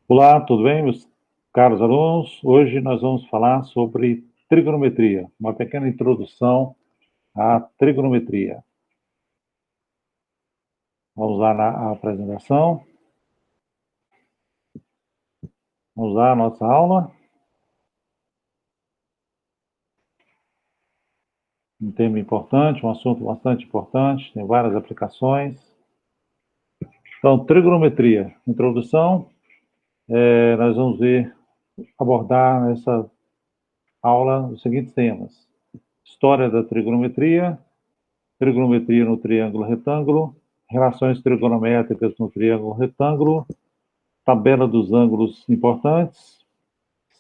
Olá, tudo bem, meus caros alunos? Hoje nós vamos falar sobre trigonometria, uma pequena introdução à trigonometria. Vamos lá na apresentação, vamos lá a nossa aula. Um tema importante, um assunto bastante importante, tem várias aplicações. Então, trigonometria, introdução. Nós vamos abordar nessa aula os seguintes temas: história da trigonometria, trigonometria no triângulo retângulo, relações trigonométricas no triângulo retângulo, tabela dos ângulos importantes,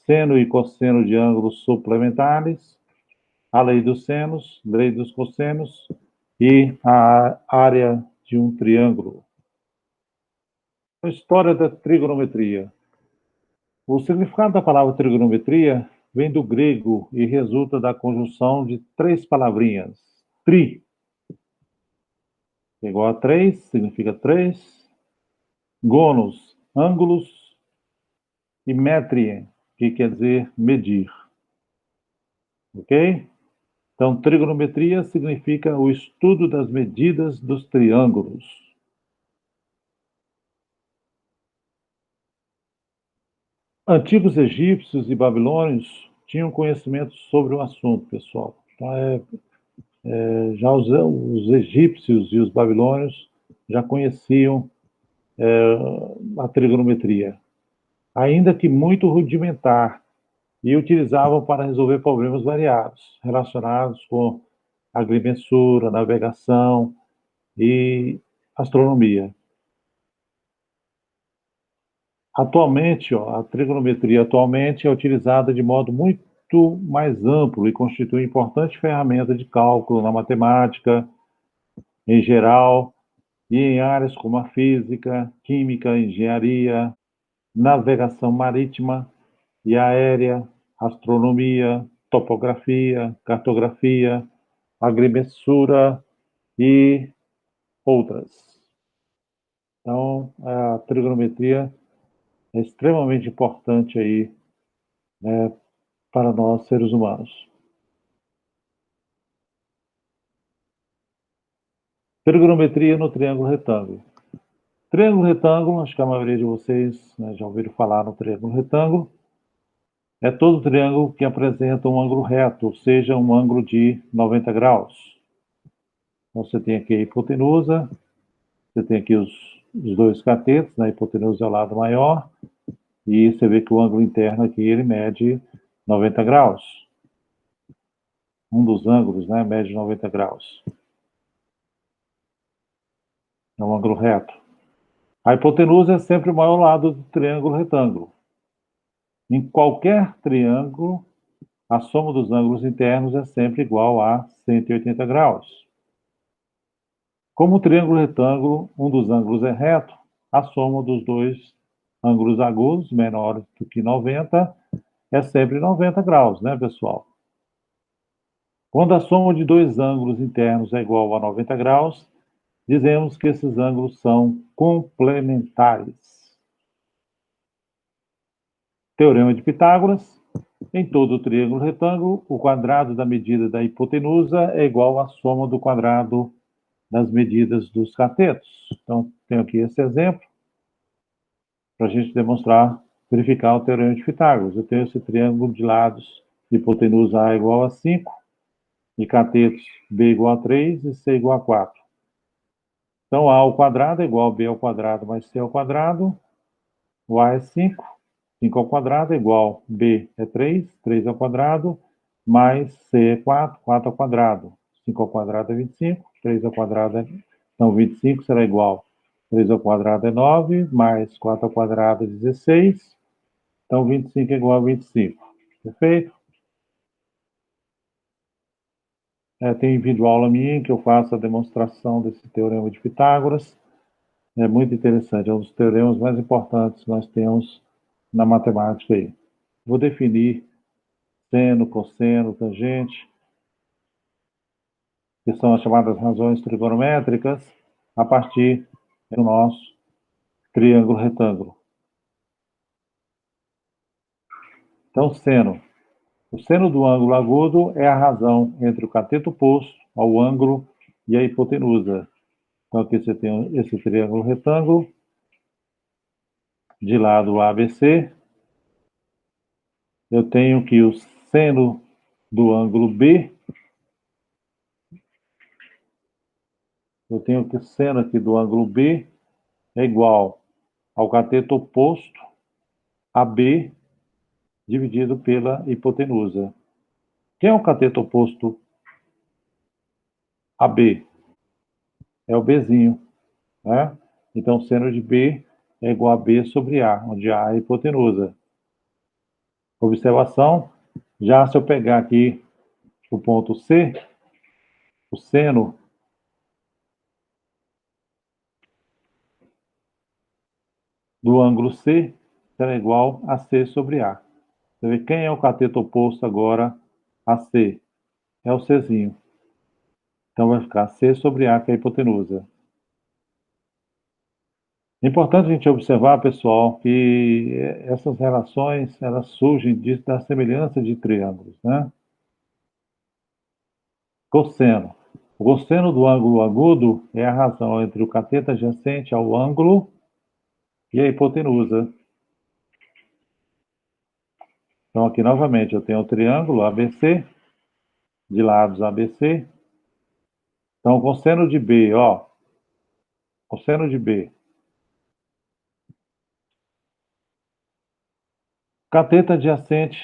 seno e cosseno de ângulos suplementares, a lei dos senos, lei dos cossenos e a área de um triângulo. A história da trigonometria. O significado da palavra trigonometria vem do grego e resulta da conjunção de três palavrinhas. Tri, igual a três, significa três. Gonos, ângulos. E metrie, que quer dizer medir. Ok? Então, trigonometria significa o estudo das medidas dos triângulos. Antigos egípcios e babilônios tinham conhecimento sobre o assunto, pessoal. Então, já os egípcios e os babilônios já conheciam a trigonometria, ainda que muito rudimentar, e utilizavam para resolver problemas variados, relacionados com agrimensura, navegação e astronomia. Atualmente, a trigonometria atualmente é utilizada de modo muito mais amplo e constitui importante ferramenta de cálculo na matemática em geral e em áreas como a física, química, engenharia, navegação marítima e aérea, astronomia, topografia, cartografia, agrimensura e outras. Então, a trigonometria é extremamente importante aí, né, para nós seres humanos. Trigonometria no triângulo retângulo. Triângulo retângulo, acho que a maioria de vocês, né, já ouviram falar no triângulo retângulo. É todo triângulo que apresenta um ângulo reto, ou seja, um ângulo de 90 graus. Então, você tem aqui a hipotenusa, você tem aqui os dois catetos, né? A hipotenusa é o lado maior, e você vê que o ângulo interno aqui, ele mede 90 graus. Um dos ângulos, né, mede 90 graus. É um ângulo reto. A hipotenusa é sempre o maior lado do triângulo retângulo. Em qualquer triângulo, a soma dos ângulos internos é sempre igual a 180 graus. Como o triângulo retângulo, um dos ângulos é reto, a soma dos dois ângulos agudos, menores do que 90, é sempre 90 graus, né, pessoal? Quando a soma de dois ângulos internos é igual a 90 graus, dizemos que esses ângulos são complementares. Teorema de Pitágoras. Em todo o triângulo retângulo, o quadrado da medida da hipotenusa é igual à soma do quadrado das medidas dos catetos. Então, tenho aqui esse exemplo para a gente demonstrar, verificar o teorema de Pitágoras. Eu tenho esse triângulo de lados, hipotenusa A igual a 5, e catetos B igual a 3 e C igual a 4. Então, A ao quadrado é igual a B ao quadrado mais C ao quadrado. O A é 5. 5 ao quadrado é igual a B é 3, 3 ao quadrado, mais C é 4, 4 ao quadrado. 5 ao quadrado é 25, 3 ao quadrado é... Então, 25 será igual a 3 ao quadrado é 9, mais 4 ao quadrado é 16. Então, 25 é igual a 25. Perfeito? Tem vídeo aula minha em que eu faço a demonstração desse teorema de Pitágoras. É muito interessante, é um dos teoremas mais importantes que nós temos na matemática aí. Vou definir seno, cosseno, tangente, que são as chamadas razões trigonométricas, a partir do nosso triângulo retângulo. Então, seno. O seno do ângulo agudo é a razão entre o cateto oposto ao ângulo e a hipotenusa. Então, aqui você tem esse triângulo retângulo, de lado ABC. Eu tenho que o seno do ângulo B, eu tenho que o seno aqui do ângulo B é igual ao cateto oposto AB dividido pela hipotenusa. Quem é o cateto oposto AB? É o Bzinho, né? Então, seno de B é igual a B sobre A, onde A é a hipotenusa. Observação, já se eu pegar aqui o ponto C, o seno do ângulo C será igual a C sobre A. Você vê quem é o cateto oposto agora a C? É o Czinho. Então vai ficar C sobre A, que é a hipotenusa. É importante a gente observar, pessoal, que essas relações elas surgem da semelhança de triângulos, né? Cosseno. O cosseno do ângulo agudo é a razão entre o cateto adjacente ao ângulo e a hipotenusa. Então, aqui novamente eu tenho o triângulo ABC, de lados ABC. Então, cosseno de B, ó, cosseno de B. Cateto adjacente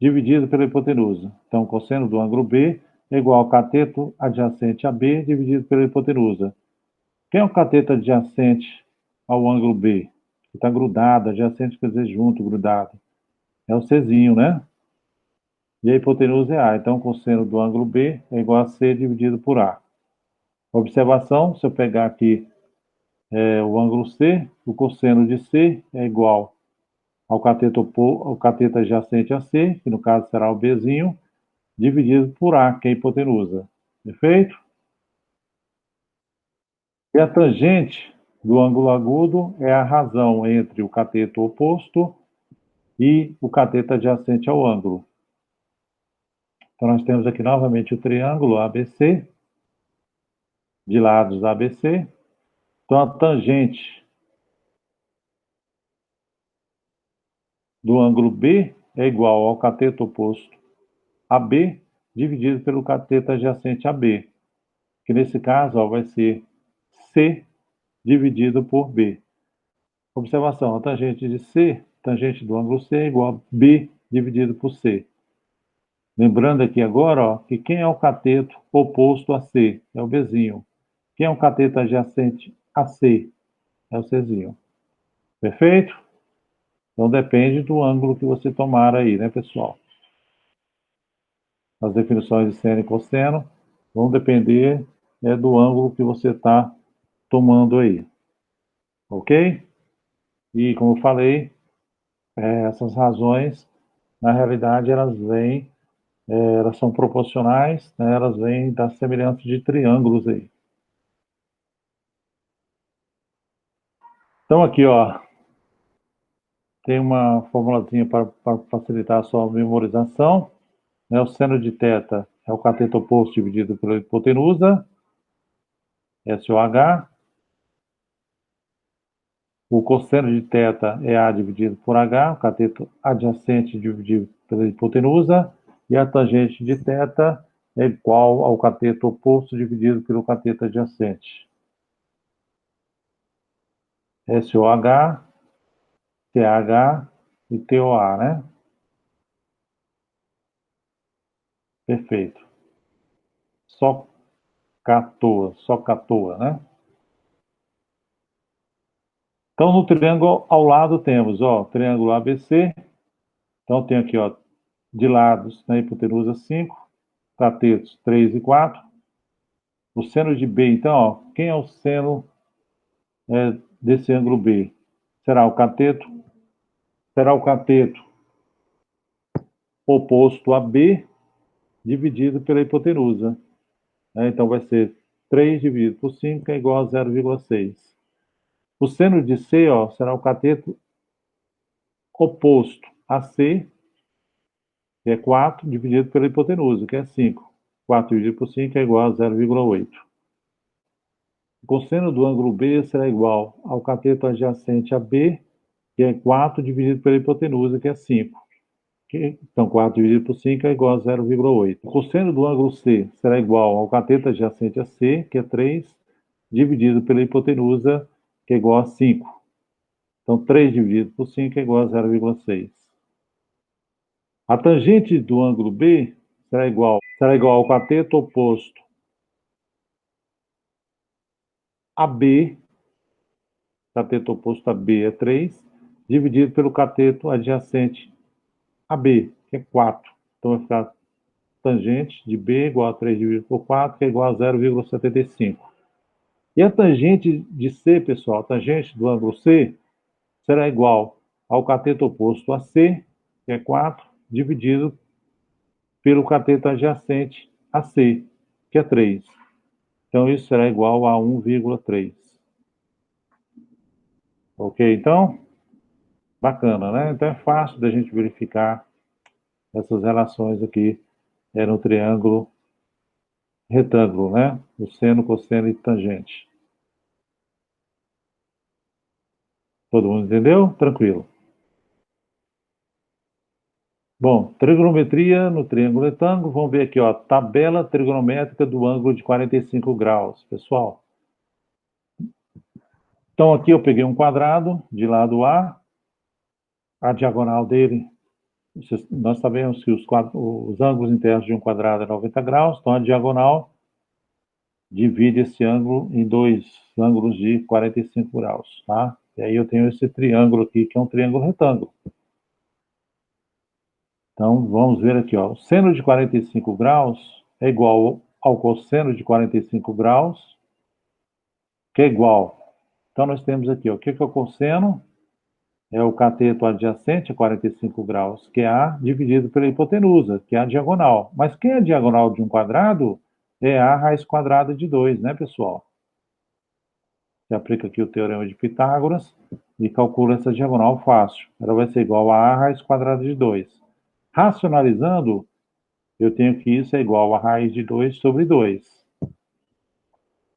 dividido pela hipotenusa. Então, cosseno do ângulo B é igual ao cateto adjacente a B dividido pela hipotenusa. Quem é o cateto adjacente ao ângulo B? Que está grudado, adjacente quer dizer junto, grudado. É o Czinho, né? E a hipotenusa é A. Então, cosseno do ângulo B é igual a C dividido por A. Observação, se eu pegar aqui o ângulo C, o cosseno de C é igual ao cateto adjacente a C, que no caso será o Bzinho, dividido por A, que é a hipotenusa. Perfeito? E a tangente do ângulo agudo é a razão entre o cateto oposto e o cateto adjacente ao ângulo. Então, nós temos aqui novamente o triângulo ABC, de lados ABC. Então, a tangente do ângulo B é igual ao cateto oposto AB dividido pelo cateto adjacente a B, que nesse caso ó, vai ser C dividido por B. Observação, a tangente de C, tangente do ângulo C é igual a B dividido por C. Lembrando aqui agora ó, que quem é o cateto oposto a C? É o Bzinho. Quem é o cateto adjacente a C? É o Czinho. Perfeito? Então depende do ângulo que você tomar aí, né, pessoal? As definições de seno e cosseno vão depender do ângulo que você está tomando aí. Ok? E como eu falei, essas razões, na realidade, elas são proporcionais, né, elas vêm da semelhança de triângulos aí. Então aqui, ó, tem uma formulazinha para facilitar a sua memorização. Né? O seno de θ é o cateto oposto dividido pela hipotenusa, SOH. O cosseno de θ é A dividido por H, o cateto adjacente dividido pela hipotenusa, e a tangente de θ é igual ao cateto oposto dividido pelo cateto adjacente. SOH, TH e TOA, né? Perfeito. Só catoa, né? Então, no triângulo ao lado temos, ó, triângulo ABC. Então, tem aqui, ó, de lados, na hipotenusa 5, catetos 3 e 4. O seno de B, então, ó, quem é o seno desse ângulo B? Será o cateto oposto a B dividido pela hipotenusa. Né? Então, vai ser 3 dividido por 5, que é igual a 0,6. O seno de C ó, será o cateto oposto AC, que é 4, dividido pela hipotenusa, que é 5. 4 dividido por 5 é igual a 0,8. O cosseno do ângulo B será igual ao cateto adjacente a B, que é 4 dividido pela hipotenusa, que é 5. Então, 4 dividido por 5 é igual a 0,8. O cosseno do ângulo C será igual ao cateto adjacente a C, que é 3, dividido pela hipotenusa, que é igual a 5. Então, 3 dividido por 5 é igual a 0,6. A tangente do ângulo B será igual ao cateto oposto a B, cateto oposto a B é 3, dividido pelo cateto adjacente a B, que é 4. Então, vai ficar tangente de B igual a 3 dividido por 4, que é igual a 0,75. E a tangente de C, pessoal, a tangente do ângulo C, será igual ao cateto oposto a C, que é 4, dividido pelo cateto adjacente a C, que é 3. Então, isso será igual a 1,3. Ok, então? Bacana, né? Então, é fácil da gente verificar essas relações aqui no triângulo retângulo, né? O seno, cosseno e tangente. Todo mundo entendeu? Tranquilo. Bom, trigonometria no triângulo retângulo. Vamos ver aqui, ó, tabela trigonométrica do ângulo de 45 graus, pessoal. Então, aqui eu peguei um quadrado de lado a diagonal dele, nós sabemos que os ângulos internos de um quadrado é 90 graus, então a diagonal divide esse ângulo em dois ângulos de 45 graus, tá? E aí eu tenho esse triângulo aqui, que é um triângulo retângulo. Então, vamos ver aqui, ó. O seno de 45 graus é igual ao cosseno de 45 graus, que é igual. Então, nós temos aqui, ó, o que é o cosseno? É o cateto adjacente a 45 graus, que é A, dividido pela hipotenusa, que é a diagonal. Mas quem é a diagonal de um quadrado é A raiz quadrada de 2, né, pessoal? Você aplica aqui o teorema de Pitágoras e calcula essa diagonal fácil. Ela vai ser igual a A raiz quadrada de 2. Racionalizando, eu tenho que isso é igual a raiz de 2 sobre 2.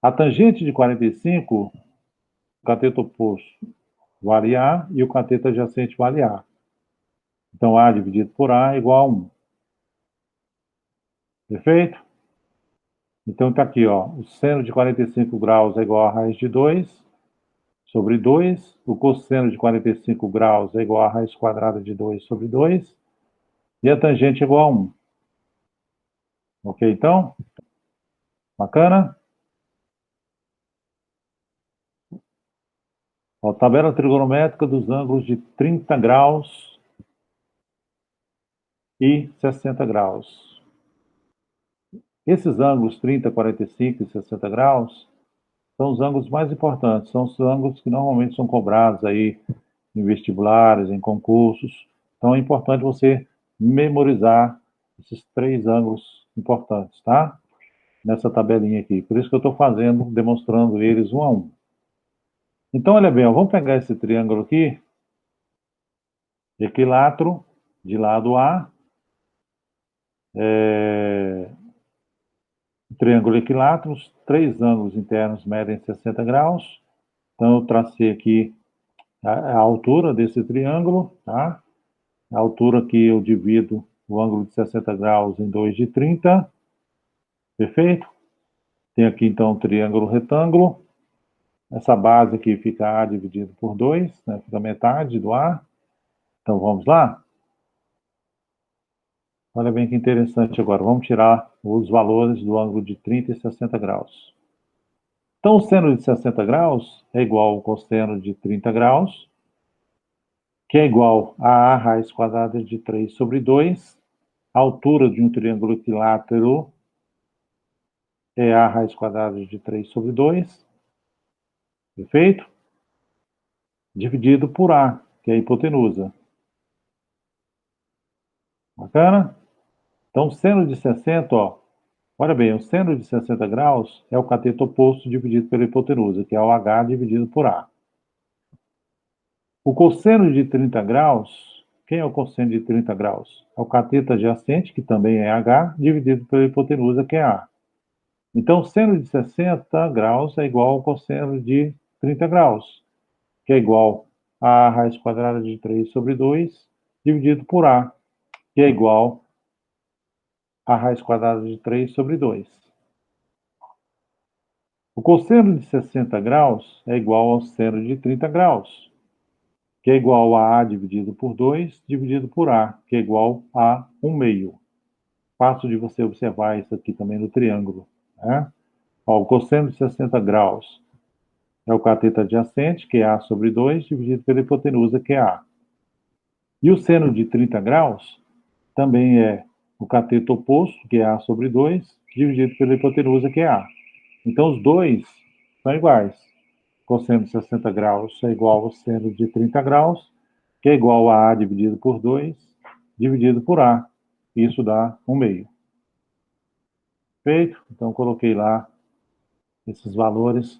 A tangente de 45, o cateto oposto vale A e o cateto adjacente vale A. Então, A dividido por A é igual a 1. Perfeito? Então, está aqui, ó, o seno de 45 graus é igual a raiz de 2 sobre 2. O cosseno de 45 graus é igual a raiz quadrada de 2 sobre 2. E a tangente é igual a 1. Ok, então? Bacana? Ó, tabela trigonométrica dos ângulos de 30 graus e 60 graus. Esses ângulos 30, 45 e 60 graus são os ângulos mais importantes, são os ângulos que normalmente são cobrados aí em vestibulares, em concursos. Então é importante você memorizar esses 3 ângulos importantes, tá? Nessa tabelinha aqui. Por isso que eu estou fazendo, demonstrando eles um a um. Então, olha bem, ó, vamos pegar esse triângulo aqui, equilátero de lado A, triângulo equilátero, os 3 ângulos internos medem 60 graus. Então, eu tracei aqui a altura desse triângulo, tá? A altura que eu divido o ângulo de 60 graus em 2 de 30. Perfeito? Tem aqui, então, um triângulo retângulo. Essa base aqui fica A dividido por 2, né? Fica metade do A. Então, vamos lá? Olha bem que interessante agora. Vamos tirar os valores do ângulo de 30 e 60 graus. Então, o seno de 60 graus é igual ao cosseno de 30 graus, que é igual a raiz quadrada de 3 sobre 2. A altura de um triângulo equilátero é A raiz quadrada de 3 sobre 2. Perfeito? Dividido por A, que é a hipotenusa. Bacana? Então, o seno de 60, ó, olha bem, o seno de 60 graus é o cateto oposto dividido pela hipotenusa, que é o H dividido por A. O cosseno de 30 graus, Quem é o cosseno de 30 graus? É o cateto adjacente, que também é H, dividido pela hipotenusa, que é A. Então, seno de 60 graus é igual ao cosseno de 30 graus, que é igual a raiz quadrada de 3 sobre 2, dividido por A, que é igual a raiz quadrada de 3 sobre 2. O cosseno de 60 graus é igual ao seno de 30 graus, que é igual a dividido por 2, dividido por A, que é igual a 1 meio. Fácil de você observar isso aqui também no triângulo, né? Ó, o cosseno de 60 graus é o cateto adjacente, que é A sobre 2, dividido pela hipotenusa, que é A. E o seno de 30 graus também é o cateto oposto, que é A sobre 2, dividido pela hipotenusa, que é A. Então, os dois são iguais. Cosseno de 60 graus é igual ao seno de 30 graus, que é igual a dividido por 2, dividido por A. Isso dá 1 meio. Feito? Então, coloquei lá esses valores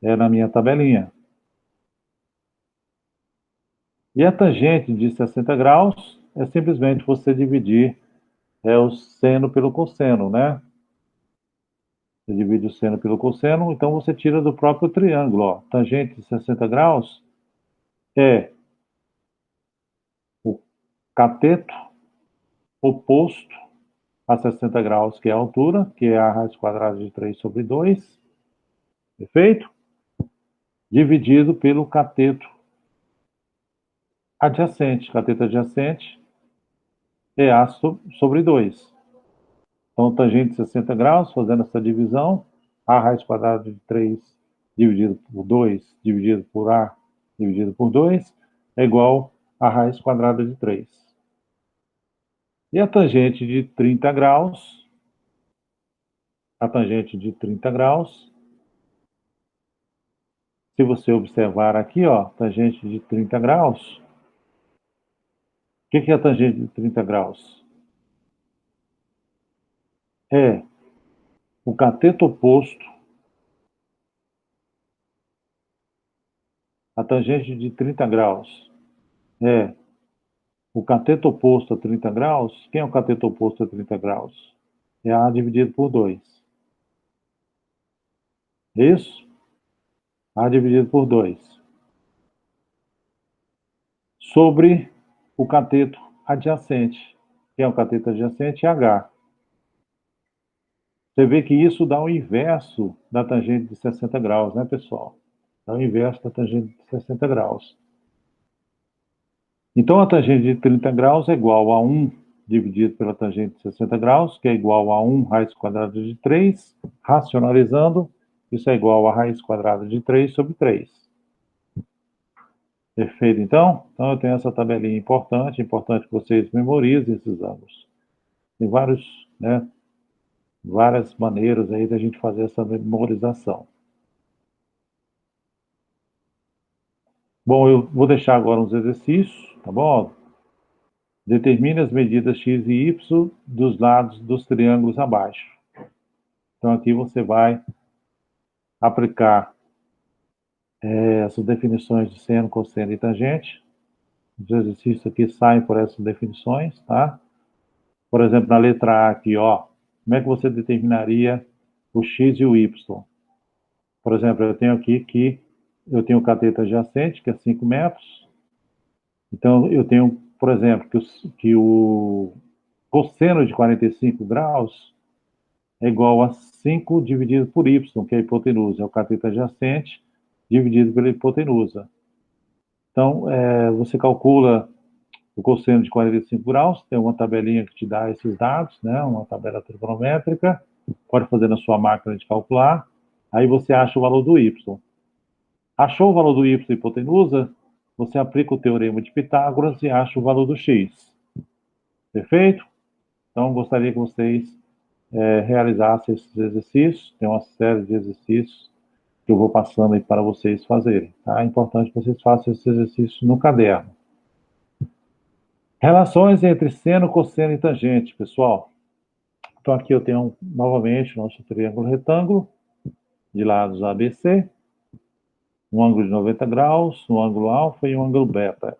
na minha tabelinha. E a tangente de 60 graus é simplesmente você dividir o seno pelo cosseno, né? Você divide o seno pelo cosseno, então você tira do próprio triângulo. Ó. Tangente de 60 graus é o cateto oposto a 60 graus, que é a altura, que é a raiz quadrada de 3 sobre 2, perfeito? Dividido pelo cateto adjacente. Cateto adjacente é A sobre 2. Então, tangente de 60 graus, fazendo essa divisão, A raiz quadrada de 3 dividido por 2, dividido por A, dividido por 2, é igual a raiz quadrada de 3. E a tangente de 30 graus, se você observar aqui, ó, tangente de 30 graus, o que é a tangente de 30 graus? É o cateto oposto. A tangente de 30 graus é o cateto oposto a 30 graus. Quem é o cateto oposto a 30 graus? É A dividido por 2. Isso? A dividido por 2. Sobre o cateto adjacente. Quem é o cateto adjacente? É H. Você vê que isso dá o inverso da tangente de 60 graus, né, pessoal? Dá o inverso da tangente de 60 graus. Então, a tangente de 30 graus é igual a 1 dividido pela tangente de 60 graus, que é igual a 1 raiz quadrada de 3. Racionalizando, isso é igual a raiz quadrada de 3 sobre 3. Perfeito, então? Então, eu tenho essa tabelinha importante que vocês memorizem esses ângulos. Tem várias maneiras aí da gente fazer essa memorização. Bom, eu vou deixar agora uns exercícios, tá bom? Determine as medidas x e y dos lados dos triângulos abaixo. Então, aqui você vai aplicar essas definições de seno, cosseno e tangente. Os exercícios aqui saem por essas definições, tá? Por exemplo, na letra A aqui, ó, como é que você determinaria o x e o y? Por exemplo, eu tenho aqui que eu tenho o cateto adjacente, que é 5 metros. Então, eu tenho, por exemplo, que o cosseno de 45 graus é igual a 5 dividido por y, que é a hipotenusa, é o cateto adjacente, dividido pela hipotenusa. Então, você calcula o cosseno de 45 graus, tem uma tabelinha que te dá esses dados, né? Uma tabela trigonométrica, pode fazer na sua máquina de calcular, aí você acha o valor do y. Achou o valor do y hipotenusa, você aplica o teorema de Pitágoras e acha o valor do x. Perfeito? Então, gostaria que vocês realizassem esses exercícios, tem uma série de exercícios que eu vou passando aí para vocês fazerem. Tá? É importante que vocês façam esses exercícios no caderno. Relações entre seno, cosseno e tangente, pessoal. Então, aqui eu tenho novamente o nosso triângulo retângulo, de lados ABC, um ângulo de 90 graus, um ângulo alfa e um ângulo beta.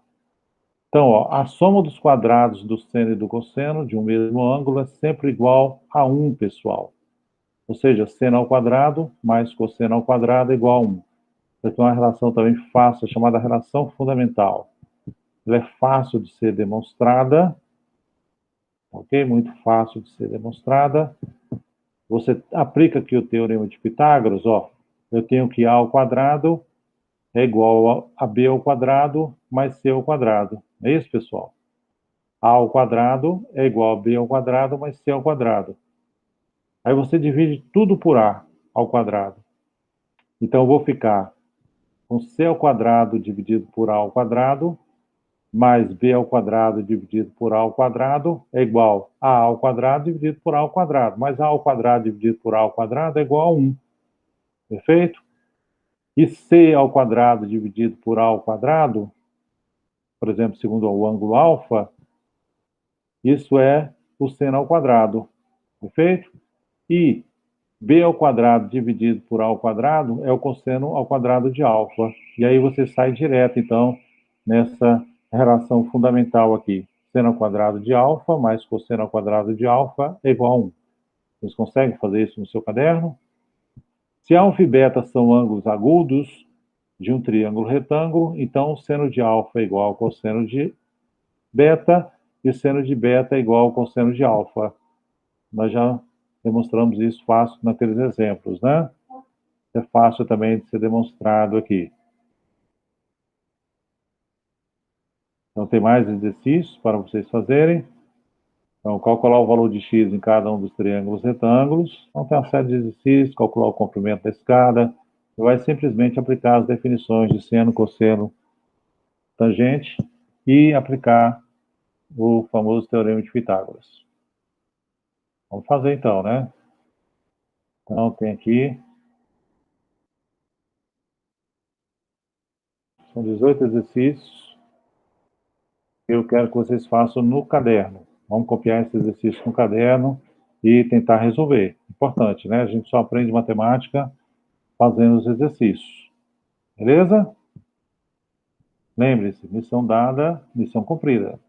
Então, ó, a soma dos quadrados do seno e do cosseno de um mesmo ângulo é sempre igual a 1, pessoal. Ou seja, seno ao quadrado mais cosseno ao quadrado é igual a 1. Então, é uma relação também fácil, chamada relação fundamental. Ela é fácil de ser demonstrada, ok? Muito fácil de ser demonstrada. Você aplica aqui o teorema de Pitágoras, ó. Eu tenho que A ao quadrado é igual a B ao quadrado mais C ao quadrado. É isso, pessoal? A ao quadrado é igual a B ao quadrado mais C ao quadrado. Aí você divide tudo por A ao quadrado. Então, eu vou ficar com C ao quadrado dividido por A ao quadrado, mais B ao quadrado dividido por A ao quadrado é igual a A ao quadrado dividido por A ao quadrado. Mais A ao quadrado dividido por A ao quadrado é igual a 1. Perfeito? E C ao quadrado dividido por A ao quadrado, por exemplo, segundo o ângulo alfa, isso é o seno ao quadrado. Perfeito? E B ao quadrado dividido por A ao quadrado é o cosseno ao quadrado de alfa. E aí você sai direto, então, nessa relação fundamental aqui. Seno ao quadrado de alfa mais cosseno ao quadrado de alfa é igual a 1. Vocês conseguem fazer isso no seu caderno? Se alfa e beta são ângulos agudos de um triângulo retângulo, então o seno de alfa é igual ao cosseno de beta e o seno de beta é igual ao cosseno de alfa. Nós já demonstramos isso fácil naqueles exemplos, né? É fácil também de ser demonstrado aqui. Então, tem mais exercícios para vocês fazerem. Então, calcular o valor de x em cada um dos triângulos retângulos. Então, tem uma série de exercícios, calcular o comprimento da escada. Você vai simplesmente aplicar as definições de seno, cosseno, tangente e aplicar o famoso teorema de Pitágoras. Vamos fazer então, né? Então, tem aqui... São 18 exercícios que eu quero que vocês façam no caderno. Vamos copiar esse exercício no caderno e tentar resolver. Importante, né? A gente só aprende matemática fazendo os exercícios. Beleza? Lembre-se, missão dada, missão cumprida.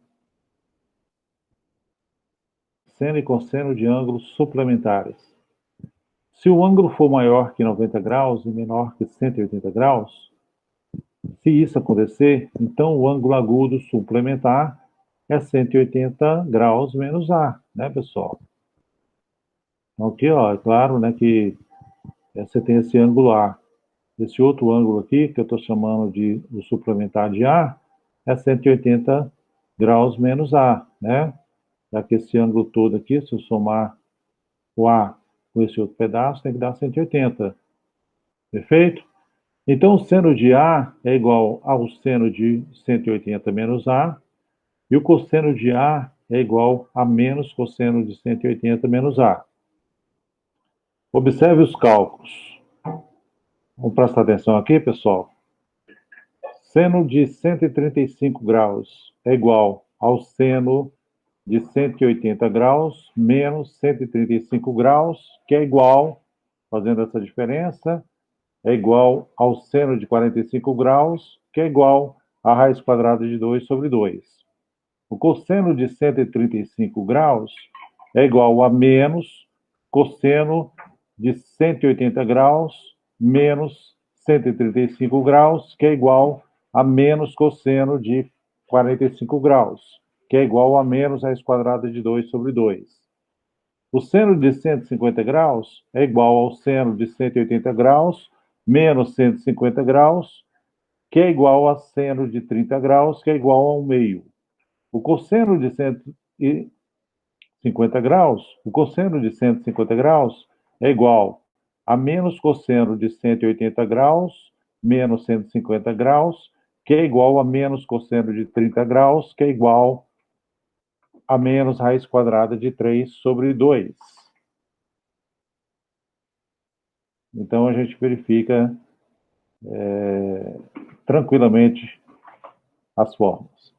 Seno e cosseno de ângulos suplementares. Se o ângulo for maior que 90 graus e menor que 180 graus, se isso acontecer, então o ângulo agudo suplementar é 180 graus menos A, né, pessoal? Então, aqui, ó, é claro, né, que você tem esse ângulo A. Esse outro ângulo aqui, que eu estou chamando de o suplementar de A, é 180 graus menos A, né? Já que esse ângulo todo aqui, se eu somar o A com esse outro pedaço, tem que dar 180. Perfeito? Então, o seno de A é igual ao seno de 180 menos A, e o cosseno de A é igual a menos cosseno de 180 menos A. Observe os cálculos. Vamos prestar atenção aqui, pessoal. Seno de 135 graus é igual ao seno de 180 graus menos 135 graus, que é igual, fazendo essa diferença, é igual ao seno de 45 graus, que é igual a raiz quadrada de 2 sobre 2. O cosseno de 135 graus é igual a menos cosseno de 180 graus menos 135 graus, que é igual a menos cosseno de 45 graus, que é igual a menos raiz quadrada de 2 sobre 2. O seno de 150 graus é igual ao seno de 180 graus menos 150 graus, que é igual a seno de 30 graus, que é igual a 1 meio. O cosseno de 150 graus, o cosseno de 150 graus é igual a menos cosseno de 180 graus menos 150 graus, que é igual a menos cosseno de 30 graus, que é igual a menos raiz quadrada de 3 sobre 2. Então, a gente verifica tranquilamente as formas.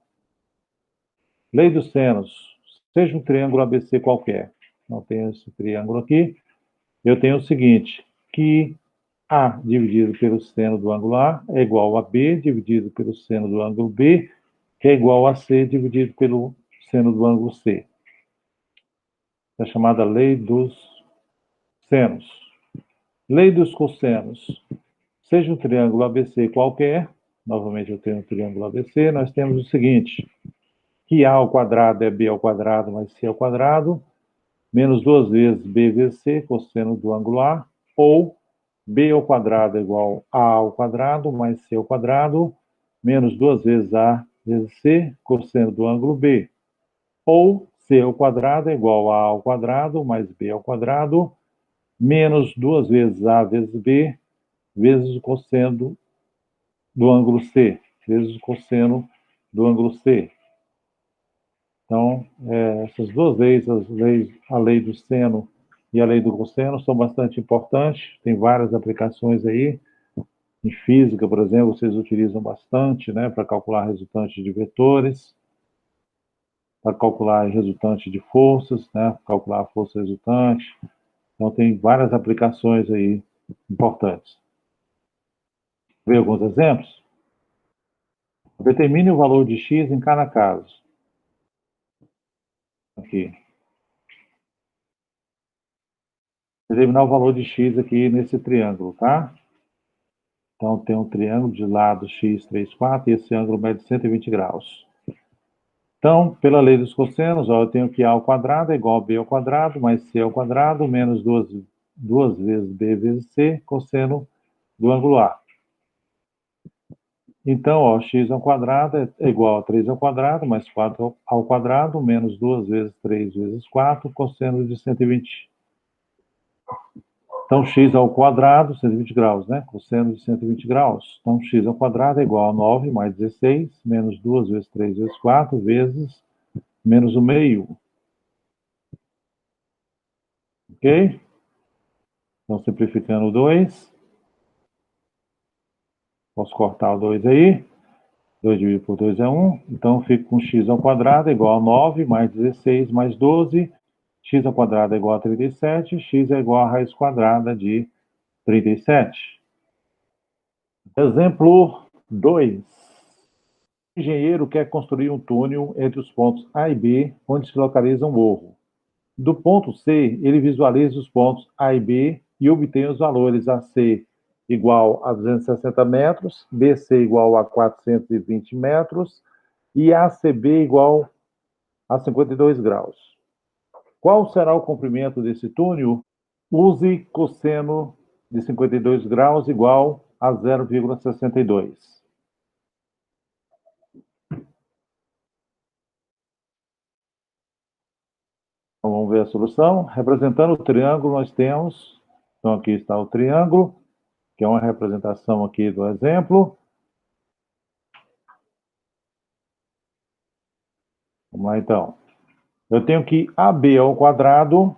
Lei dos senos. Seja um triângulo ABC qualquer. Não tenho esse triângulo aqui. Eu tenho o seguinte, que A dividido pelo seno do ângulo A é igual a B dividido pelo seno do ângulo B, que é igual a C dividido pelo seno do ângulo C. É chamada lei dos senos. Lei dos cossenos. Seja um triângulo ABC qualquer, novamente eu tenho um triângulo ABC, nós temos o seguinte, que A ao quadrado é B ao quadrado mais C ao quadrado, menos 2 vezes B vezes C, cosseno do ângulo A, ou B ao quadrado é igual a ao quadrado mais C ao quadrado, menos 2 vezes A vezes C, cosseno do ângulo B. Ou C ao quadrado é igual a ao quadrado mais B ao quadrado, menos 2 vezes A vezes B, vezes o cosseno do ângulo C, vezes o cosseno do ângulo C. Então, essas duas leis, a lei do seno e a lei do cosseno, são bastante importantes, tem várias aplicações aí. Em física, por exemplo, vocês utilizam bastante, né, para calcular resultantes de vetores, para calcular resultante de forças, né, calcular a força resultante. Então, tem várias aplicações aí importantes. Ver alguns exemplos? Determine o valor de x em cada caso. Aqui. Determinar o valor de x aqui nesse triângulo, tá? Então, tem um triângulo de lado x, 3, 4, e esse ângulo mede 120 graus. Então, pela lei dos cossenos, ó, eu tenho que A ao quadrado é igual a B ao quadrado, mais C ao quadrado, menos 2 vezes B vezes C, cosseno do ângulo A. Então, ó, x ao quadrado é igual a 3 ao quadrado, mais 4 ao quadrado, menos 2 vezes 3 vezes 4, cosseno de 120. Então, x ao quadrado, 120 graus, né? Cosseno de 120 graus. Então, x ao quadrado é igual a 9 mais 16, menos 2 vezes 3 vezes 4, vezes menos o meio. Ok? Então, simplificando o 2. Posso cortar o 2 aí. 2 dividido por 2 é 1. Então, fico com x ao quadrado é igual a 9 mais 16 mais 12. X ao quadrado é igual a 37. X é igual a raiz quadrada de 37. Exemplo 2. O engenheiro quer construir um túnel entre os pontos A e B, onde se localiza um morro. Do ponto C, ele visualiza os pontos A e B e obtém os valores AC igual a 260 metros, BC igual a 420 metros e ACB igual a 52 graus. Qual será o comprimento desse túnel? Use cosseno de 52 graus igual a 0,62. Então, vamos ver a solução. Representando o triângulo, nós temos... Então, aqui está o triângulo, que é uma representação aqui do exemplo. Vamos lá, então. Eu tenho que AB ao quadrado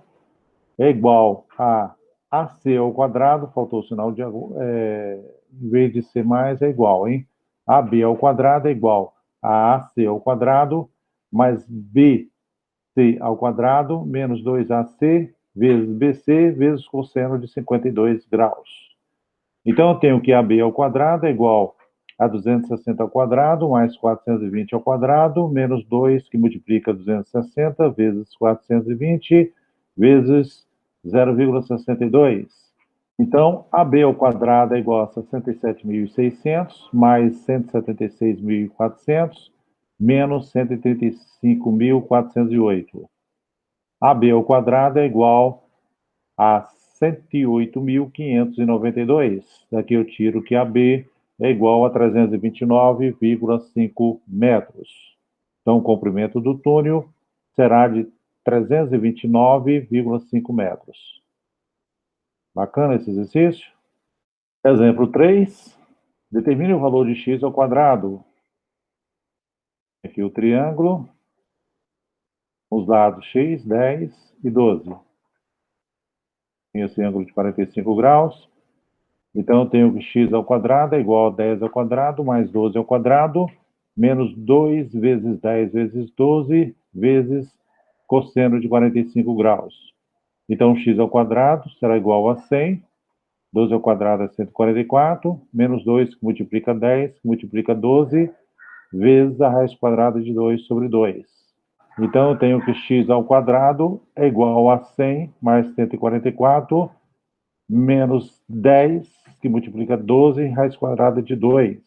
é igual a AC ao quadrado, faltou o sinal de... em vez de ser mais, é igual, hein? AB ao quadrado é igual a AC ao quadrado, mais BC ao quadrado, menos 2AC, vezes BC, vezes cosseno de 52 graus. Então, eu tenho que AB ao quadrado é igual a 260 ao quadrado, mais 420 ao quadrado, menos 2, que multiplica 260, vezes 420, vezes 0,62. Então, AB ao quadrado é igual a 67.600, mais 176.400, menos 135.408. AB ao quadrado é igual a 108.592. Daqui eu tiro que AB é igual a 329,5 metros. Então, o comprimento do túnel será de 329,5 metros. Bacana esse exercício? Exemplo 3. Determine o valor de x ao quadrado. Aqui o triângulo. Os lados x, 10 e 12. Tem esse ângulo de 45 graus. Então, eu tenho que x ao quadrado é igual a 10 ao quadrado, mais 12 ao quadrado, menos 2 vezes 10 vezes 12, vezes cosseno de 45 graus. Então, x ao quadrado será igual a 100, 12 ao quadrado é 144, menos 2 que multiplica 10, que multiplica 12, vezes a raiz quadrada de 2 sobre 2. Então, eu tenho que x ao quadrado é igual a 100 mais 144 menos 10, que multiplica 12, raiz quadrada de 2.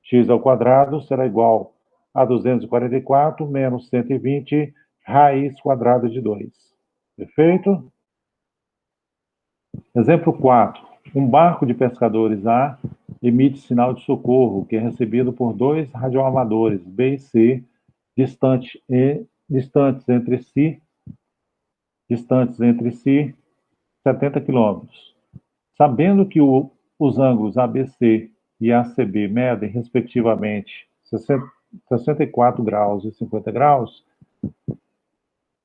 X ao quadrado será igual a 244 menos 120, raiz quadrada de 2. Perfeito? Exemplo 4. Um barco de pescadores A emite sinal de socorro, que é recebido por dois radioamadores B e C, distantes entre si 70 quilômetros. Sabendo que os ângulos ABC e ACB medem, respectivamente, 64 graus e 50 graus,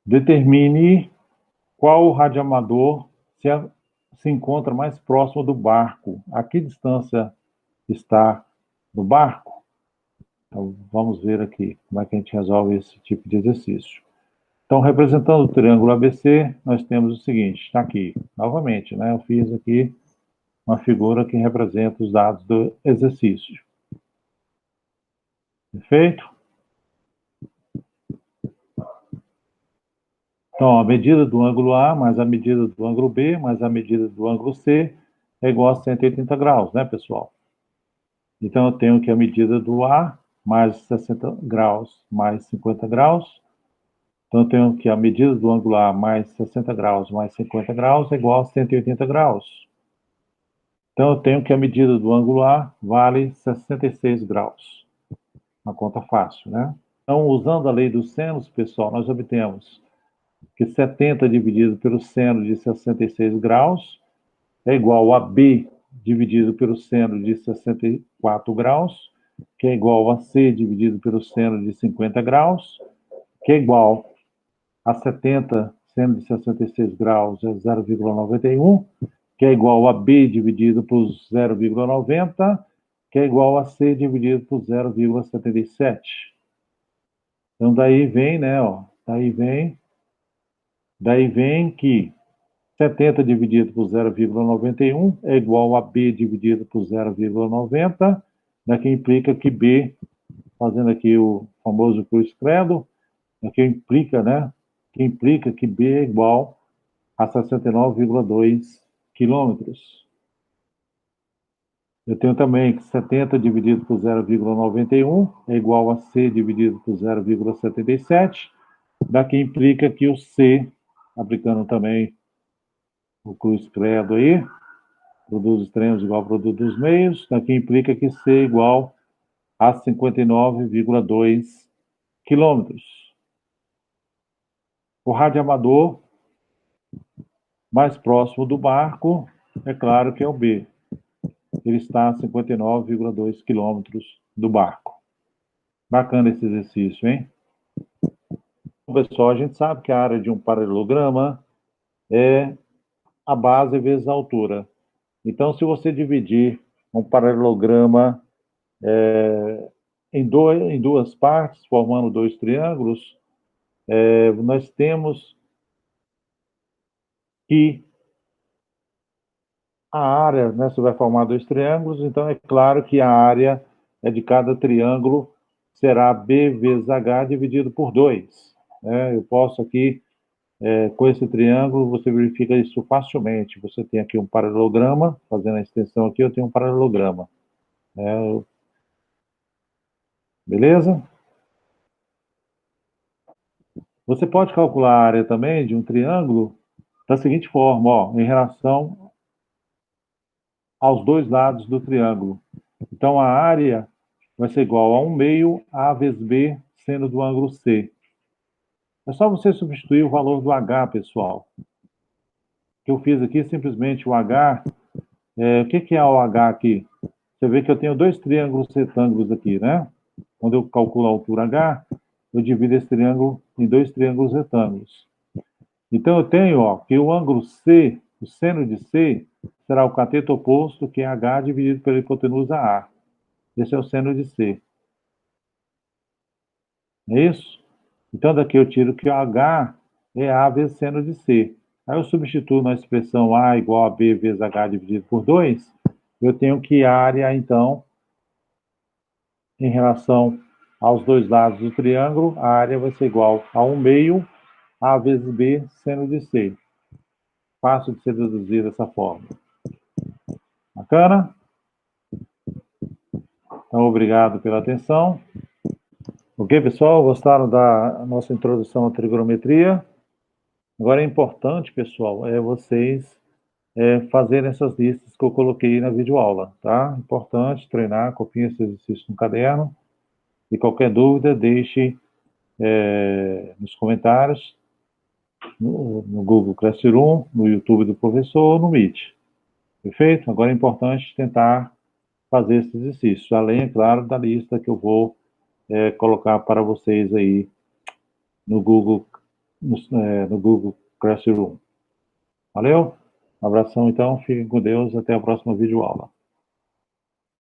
determine qual radioamador se encontra mais próximo do barco. A que distância está do barco? Então, vamos ver aqui como é que a gente resolve esse tipo de exercício. Então, representando o triângulo ABC, nós temos o seguinte, está aqui, novamente, né? Eu fiz aqui uma figura que representa os dados do exercício. Perfeito? Então, a medida do ângulo A mais a medida do ângulo B mais a medida do ângulo C é igual a 180 graus, né, pessoal? Então, eu tenho que a medida do A mais 60 graus mais 50 graus. Então, eu tenho que a medida do ângulo A mais 60 graus mais 50 graus é igual a 180 graus. Então, eu tenho que a medida do ângulo A vale 66 graus. Uma conta fácil, né? Então, usando a lei dos senos, pessoal, nós obtemos que 70 dividido pelo seno de 66 graus é igual a B dividido pelo seno de 64 graus, que é igual a C dividido pelo seno de 50 graus, que é igual a 70 seno de 66 graus é 0,91, que é igual a B dividido por 0,90, que é igual a C dividido por 0,77. Então, daí vem, né, ó, daí vem que 70 dividido por 0,91 é igual a B dividido por 0,90, né, que implica que B, fazendo aqui o famoso cruz credo, que implica, né, que B é igual a 69,2 quilômetros. Eu tenho também que 70 dividido por 0,91 é igual a C dividido por 0,77, daqui implica que o C, aplicando também o cruz credo aí, produto dos extremos igual ao produto dos meios, daqui implica que C é igual a 59,2 quilômetros. O radioamador mais próximo do barco, é claro que é o B. Ele está a 59,2 quilômetros do barco. Bacana esse exercício, hein? Pessoal, a gente sabe que a área de um paralelograma é a base vezes a altura. Então, se você dividir um paralelograma em duas partes, formando dois triângulos, nós temos que a área, né, você vai formar dois triângulos, então é claro que a área de cada triângulo será B vezes H dividido por 2. Né? Eu posso aqui, com esse triângulo, você verifica isso facilmente. Você tem aqui um paralelograma, fazendo a extensão aqui, eu tenho um paralelograma. Beleza? Você pode calcular a área também de um triângulo da seguinte forma, ó, em relação aos dois lados do triângulo. Então, a área vai ser igual a 1 meio A vezes B, seno do ângulo C. É só você substituir o valor do H, pessoal. O que eu fiz aqui, simplesmente o H. O que é o H aqui? Você vê que eu tenho dois triângulos retângulos aqui, né? Quando eu calculo a altura H, eu divido esse triângulo em dois triângulos retângulos. Então, eu tenho ó, que o ângulo C, o seno de C, será o cateto oposto, que é H dividido pela hipotenusa A. Esse é o seno de C. É isso? Então, daqui eu tiro que o H é A vezes seno de C. Aí eu substituo na expressão A igual a B vezes H dividido por 2. Eu tenho que a área, então, em relação aos dois lados do triângulo, a área vai ser igual a 1 meio A vezes B seno de C. Fácil de ser deduzido dessa forma. Bacana? Então, obrigado pela atenção. Ok, pessoal? Gostaram da nossa introdução à trigonometria? Agora é importante, pessoal, vocês fazerem essas listas que eu coloquei na videoaula, tá? Importante treinar, copiem esse exercício no caderno. E qualquer dúvida, deixe nos comentários, no Google Classroom, no YouTube do professor ou no Meet. Perfeito? Agora é importante tentar fazer esse exercício, além, é claro, da lista que eu vou colocar para vocês aí no Google, no Google Classroom. Valeu? Um abração, então. Fiquem com Deus. Até a próxima videoaula.